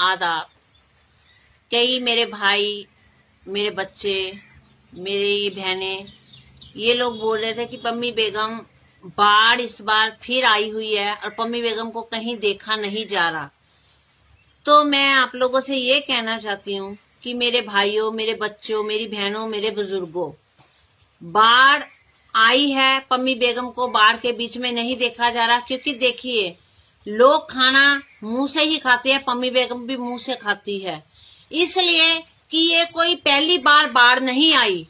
आदाब। कई मेरे भाई, मेरे बच्चे, मेरी बहनें ये लोग बोल रहे थे कि पम्मी बेगम बाढ़ इस बार फिर आई हुई है और पम्मी बेगम को कहीं देखा नहीं जा रहा। तो मैं आप लोगों से ये कहना चाहती हूँ कि मेरे भाइयों, मेरे बच्चों, मेरी बहनों, मेरे बुजुर्गों, बाढ़ आई है, पम्मी बेगम को बाढ़ के बीच में नहीं देखा जा रहा। क्योंकि देखिए, लोग खाना मुंह से ही खाते हैं, पम्मी बेगम भी मुंह से खाती है। इसलिए कि ये कोई पहली बार बाढ़ नहीं आई,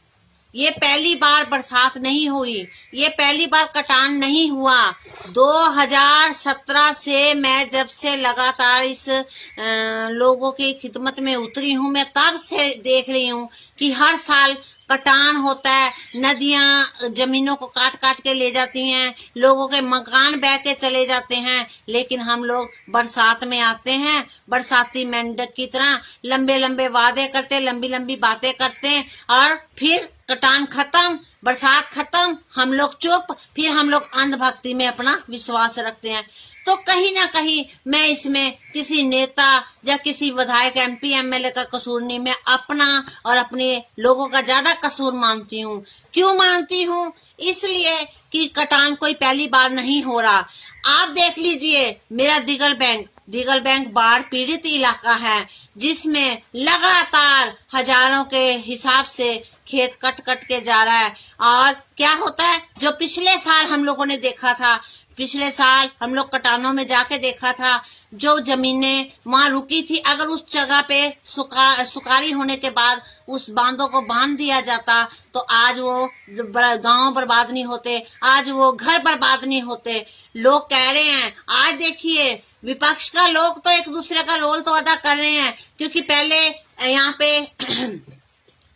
ये पहली बार बरसात नहीं हुई, ये पहली बार कटान नहीं हुआ। 2017 से मैं जब से लगातार इस लोगों की खिदमत में उतरी हूँ, मैं तब से देख रही हूँ कि हर साल कटान होता है, नदियां जमीनों को काट काट के ले जाती हैं, लोगों के मकान बह के चले जाते हैं। लेकिन हम लोग बरसात में आते हैं, बरसाती मेंढक की तरह लंबे लंबे वादे करते, लंबी लंबी बातें करते और फिर कटान खत्म, बरसात खत्म, हम लोग चुप, फिर हम लोग अंधभक्ति में अपना विश्वास रखते हैं। तो कहीं ना कहीं मैं इसमें किसी नेता या किसी विधायक, MP, MLA का कसूर नहीं, मैं अपना और अपने लोगों का ज्यादा कसूर मानती हूँ। क्यों मानती हूँ? इसलिए कि कटान कोई पहली बार नहीं हो रहा। आप देख लीजिए, मेरा दिगल बैंक बाढ़ पीड़ित इलाका है, जिसमें लगातार हजारों के हिसाब से खेत कट कट के जा रहा है। और क्या होता है, जो पिछले साल हम लोगों ने देखा था, पिछले साल हम लोग कटानों में जाके देखा था, जो जमीनें वहां रुकी थी, अगर उस जगह पे सुखारी होने के बाद उस बांधों को बांध दिया जाता तो आज वो गांव बर्बाद नहीं होते, आज वो घर बर्बाद नहीं होते। लोग कह रहे हैं, आज देखिए विपक्ष का लोग तो एक दूसरे का रोल तो अदा कर रहे हैं, क्योंकि पहले यहाँ पे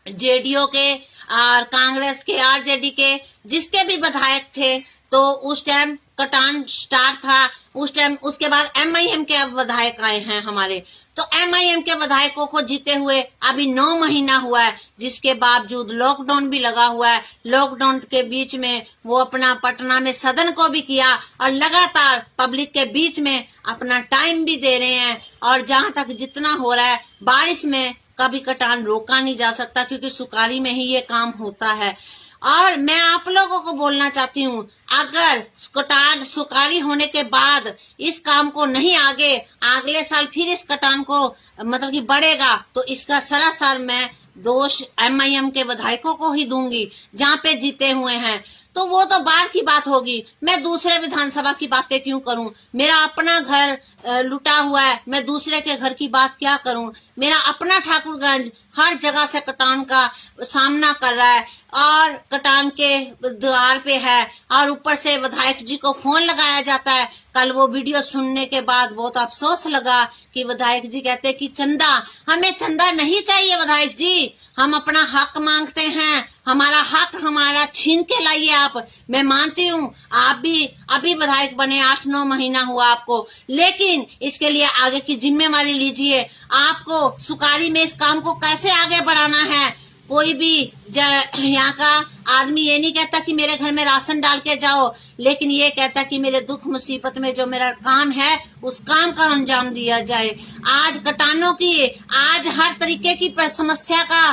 JDO के और कांग्रेस के, RJD के जिसके भी विधायक थे, तो उस टाइम कटान स्टार्ट था। उस टाइम उसके बाद MIM के विधायक आए हैं हमारे, तो MIM के विधायकों को जीते हुए अभी 9 महीना हुआ है, जिसके बावजूद लॉकडाउन भी लगा हुआ है। लॉकडाउन के बीच में वो अपना पटना में सदन को भी किया और लगातार पब्लिक के बीच में अपना टाइम भी दे रहे हैं। और जहां तक जितना हो रहा है, बारिश में कभी कटान रोका नहीं जा सकता, क्योंकि सुखारी में ही ये काम होता है। और मैं आप लोगों को बोलना चाहती हूँ, अगर कटान सुखारी होने के बाद इस काम को नहीं अगले साल फिर इस कटान को मतलब कि बढ़ेगा, तो इसका सरासर मैं दोष MIM के विधायकों को ही दूंगी, जहाँ पे जीते हुए हैं। तो वो तो बाहर की बात होगी, मैं दूसरे विधानसभा की बातें क्यों करूं? मेरा अपना घर लुटा हुआ है, मैं दूसरे के घर की बात क्या करूं? मेरा अपना ठाकुरगंज हर जगह से कटान का सामना कर रहा है और कटान के द्वार पे है, और ऊपर से विधायक जी को फोन लगाया जाता है। कल वो वीडियो सुनने के बाद बहुत अफसोस लगा कि विधायक जी कहते कि चंदा, हमें चंदा नहीं चाहिए विधायक जी, हम अपना हक मांगते हैं, हमारा हक हमारा छीन के लाइए आप। मैं मानती हूँ आप भी अभी विधायक बने, 8-9 महीना हुआ आपको, लेकिन इसके लिए आगे की जिम्मेवारी लीजिए। आपको सुखारी में इस काम को कैसे आगे बढ़ाना है। कोई भी यहाँ का आदमी ये नहीं कहता कि मेरे घर में राशन डाल के जाओ, लेकिन ये कहता कि मेरे दुख मुसीबत में जो मेरा काम है उस काम का अंजाम दिया जाए। आज कटानों की, आज हर तरीके की समस्या का,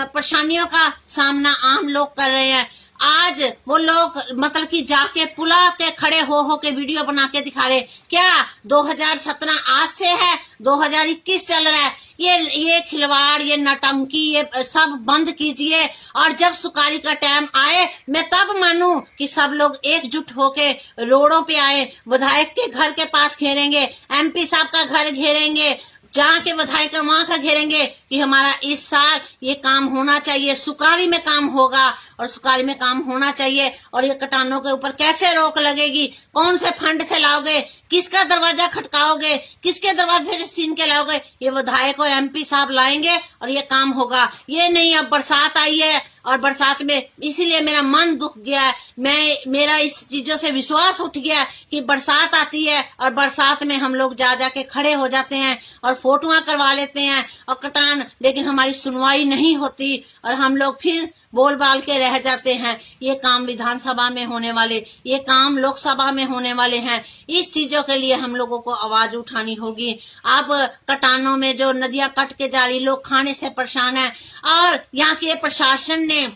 परेशानियों का सामना आम लोग कर रहे हैं। आज वो लोग मतलब कि जाके पुला के खड़े हो के वीडियो बना के दिखा रहे, क्या 2017 आज से है, 2021 चल रहा है। ये खिलवाड़, ये नटंकी, ये सब बंद कीजिए। और जब सुखारी का टाइम आए, मैं तब मानूं कि सब लोग एकजुट होके रोडों पे आए, विधायक के घर के पास घेरेंगे, MP साहब का घर घेरेंगे, जहाँ के विधायक वहां का घेरेंगे कि हमारा इस साल ये काम होना चाहिए, सुखारी में काम होगा और सुखारी में काम होना चाहिए। और ये कटानों के ऊपर कैसे रोक लगेगी, कौन से फंड से लाओगे, किसका दरवाजा खटकाओगे, किसके दरवाजे से छीन के लाओगे, ये विधायक और MP साहब लाएंगे और ये काम होगा। ये नहीं, अब बरसात आई है और बरसात में इसीलिए मेरा मन दुख गया है, मेरा इस चीजों से विश्वास उठ गया कि बरसात आती है और बरसात में हम लोग जा जाके खड़े हो जाते हैं और फोटोआं करवा लेते हैं और कटान, लेकिन हमारी सुनवाई नहीं होती और हम लोग फिर बोल बाल के रह जाते हैं। ये काम विधानसभा में होने वाले, ये काम लोकसभा में होने वाले हैं। इस चीजों के लिए हम लोगों को आवाज उठानी होगी। अब कटानों में जो नदियां कट के जा रही, लोग खाने से परेशान है। और यहाँ के प्रशासन ने,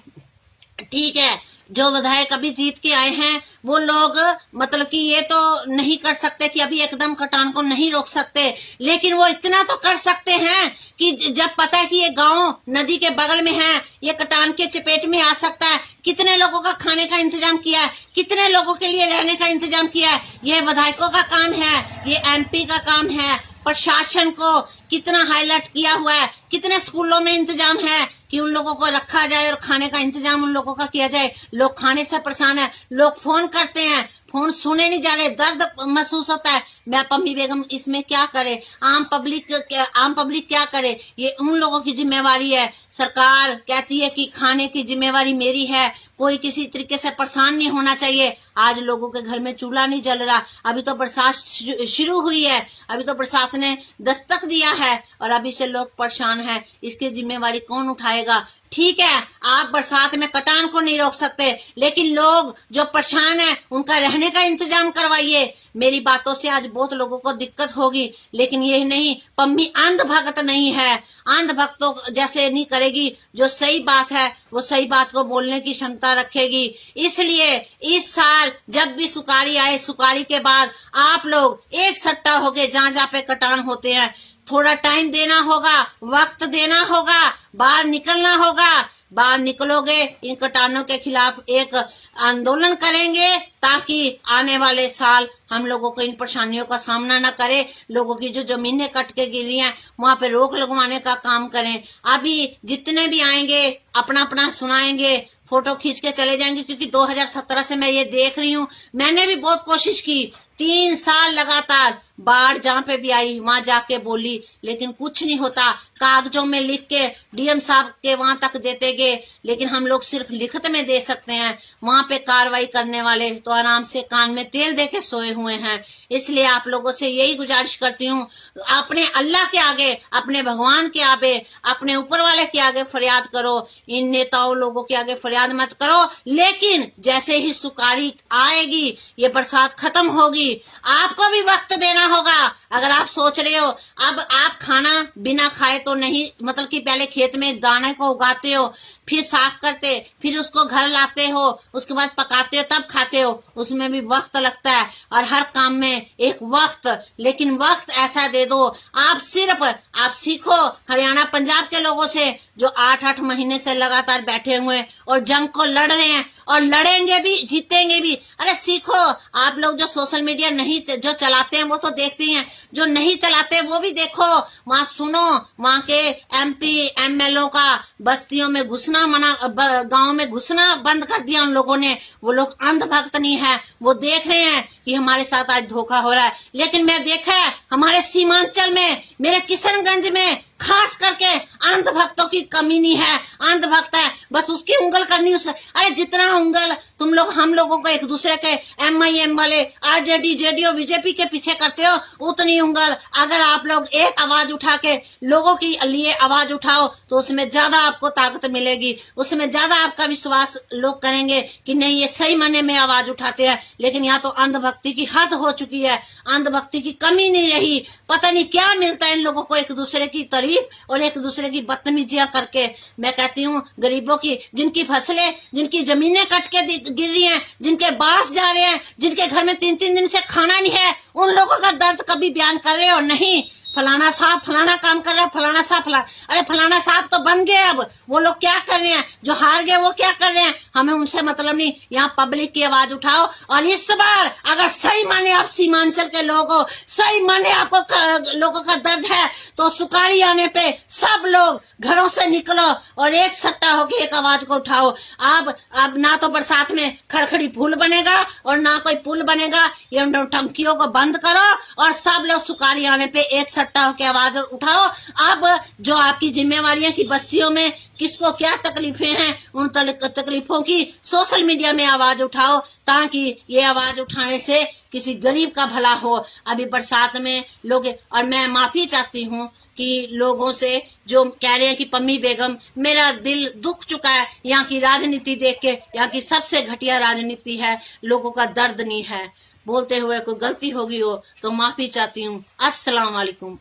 ठीक है, जो विधायक अभी जीत के आए हैं वो लोग मतलब कि ये तो नहीं कर सकते कि अभी एकदम कटान को नहीं रोक सकते, लेकिन वो इतना तो कर सकते हैं कि जब पता है कि ये गांव नदी के बगल में है, ये कटान के चपेट में आ सकता है, कितने लोगों का खाने का इंतजाम किया है, कितने लोगों के लिए रहने का इंतजाम किया है। ये विधायकों का काम है, ये MP का काम है। प्रशासन को कितना हाईलाइट किया हुआ है, कितने स्कूलों में इंतजाम है कि उन लोगों को रखा जाए और खाने का इंतजाम उन लोगों का किया जाए। लोग खाने से परेशान है, लोग फोन करते हैं, फोन सुने नहीं जा रहे, दर्द महसूस होता है। मैं पम्मी बेगम इसमें क्या करे, आम पब्लिक क्या करे, ये उन लोगों की जिम्मेवारी है। सरकार कहती है कि खाने की जिम्मेवारी मेरी है, कोई किसी तरीके से परेशान नहीं होना चाहिए। आज लोगों के घर में चूल्हा नहीं जल रहा, अभी तो बरसात शुरू हुई है, अभी तो बरसात ने दस्तक दिया है और अभी से लोग परेशान हैं। इसकी जिम्मेवारी कौन उठाएगा? ठीक है, आप बरसात में कटान को नहीं रोक सकते, लेकिन लोग जो परेशान है उनका रहने का इंतजाम करवाइए। मेरी बातों से आज बहुत लोगों को दिक्कत होगी, लेकिन यही नहीं, पम्मी अंधभक्त नहीं है। अंधभक्तों जैसे नहीं करेगी, जो सही बात है वो सही बात को बोलने की क्षमता रखेगी। इसलिए इस साल जब भी सुकारी आए, सुकारी के बाद आप लोग एक सट्टा होके जहाँ जहाँ पे कटान होते हैं, थोड़ा टाइम देना होगा, वक्त देना होगा, बाहर निकलना होगा। बाहर निकलोगे, इन कटानों के खिलाफ एक आंदोलन करेंगे ताकि आने वाले साल हम लोगों को इन परेशानियों का सामना न करे। लोगों की जो जमीनें कट के गिरी हैं वहां पे रोक लगवाने का काम करें। अभी जितने भी आएंगे अपना अपना सुनाएंगे, फोटो खींच के चले जाएंगे, क्योंकि 2017 से मैं ये देख रही हूँ। मैंने भी बहुत कोशिश की, 3 साल लगातार बाढ़ जहाँ पे भी आई वहां जाके बोली, लेकिन कुछ नहीं होता। कागजों में लिख के DM साहब के वहां तक देते गए, लेकिन हम लोग सिर्फ लिखत में दे सकते हैं। वहां पे कार्रवाई करने वाले तो आराम से कान में तेल दे के सोए हुए हैं। इसलिए आप लोगों से यही गुजारिश करती हूँ, अपने अल्लाह के आगे, अपने भगवान के आगे, अपने ऊपर वाले के आगे फरियाद करो। इन नेताओं लोगों के आगे फरियाद मत करो। लेकिन जैसे ही सुकारी आएगी, ये बरसात खत्म होगी, आपको भी वक्त देना होगा। अगर आप सोच रहे हो अब आप खाना बिना खाए तो नहीं, मतलब कि पहले खेत में दाने को उगाते हो, फिर साफ करते, फिर उसको घर लाते हो, उसके बाद पकाते हो, तब खाते हो, उसमें भी वक्त लगता है। और हर काम में एक वक्त, लेकिन वक्त ऐसा दे दो। आप सीखो हरियाणा पंजाब के लोगों से, जो 8-8 महीने से लगातार बैठे हुए हैं और जंग को लड़ रहे हैं और लड़ेंगे भी, जीतेंगे भी। अरे सीखो। आप लोग जो सोशल मीडिया नहीं जो चलाते हैं वो तो देखते हैं, जो नहीं चलाते वो भी देखो, वहाँ सुनो। वहाँ के MP MLO का बस्तियों में घुसना मना, गांव में घुसना बंद कर दिया उन लोगों ने। वो लोग अंधभक्त नहीं है, वो देख रहे हैं कि हमारे साथ आज धोखा हो रहा है। लेकिन मैं देखा है हमारे सीमांचल में, मेरे किशनगंज में खास करके अंधभक्तों की कमी नहीं है। अंधभक्त है, बस उसकी उंगल करनी उस। अरे जितना उंगल तुम लोग हम लोगों को एक दूसरे के MIM वाले RJD JDO BJP के पीछे करते हो, उतनी उंगल अगर आप लोग एक आवाज उठा के लोगों के लिए आवाज उठाओ तो उसमें ज्यादा आपको ताकत मिलेगी, उसमें ज्यादा आपका विश्वास लोग करेंगे कि नहीं ये सही माने में आवाज उठाते हैं। लेकिन यहाँ तो अंधभक्ति की हद हो चुकी है, अंधभक्ति की कमी नहीं रही। पता नहीं क्या मिलता है इन लोगों को, एक दूसरे की तारीफ और एक दूसरे की बदतमीजियां करके। मैं कहती हूँ गरीबों की, जिनकी फसलें, जिनकी जमीनें कट के गिर रही हैं, जिनके बांस जा रहे हैं, जिनके घर में 3-3 दिन से खाना नहीं है, उन लोगों का दर्द कभी बयान कर रहे हो नहीं। फलाना साहब फलाना काम कर रहा है, फलाना साहब फलाना। अरे फलाना साहब तो बन गए, अब वो लोग क्या कर रहे हैं, जो हार गए वो क्या कर रहे हैं, हमें उनसे मतलब नहीं। यहाँ पब्लिक की आवाज उठाओ। और इस बार अगर सही माने आप सीमांचल के लोग हो, सही माने आपको लोगों का दर्द है, तो सुकारी आने पे सब लोग घरों से निकलो और एक सट्टा होके एक आवाज को उठाओ। अब ना तो बरसात में खड़खड़ी पुल बनेगा और ना कोई पुल बनेगा। ये टंकियों को बंद करो और सब लोग सुकारी आने पे एक सट्टा होके आवाज उठाओ। अब जो आपकी जिम्मेवारियां की बस्तियों में किसको क्या तकलीफें हैं, उन तकलीफों की सोशल मीडिया में आवाज उठाओ, ताकि ये आवाज उठाने से किसी गरीब का भला हो। अभी बरसात में लोग, और मैं माफी चाहती हूँ कि लोगों से जो कह रहे हैं कि पम्मी बेगम, मेरा दिल दुख चुका है यहाँ की राजनीति देख के। यहाँ की सबसे घटिया राजनीति है, लोगों का दर्द नहीं है। बोलते हुए कोई गलती होगी हो तो माफी चाहती हूँ। अस्सलाम वालेकुम।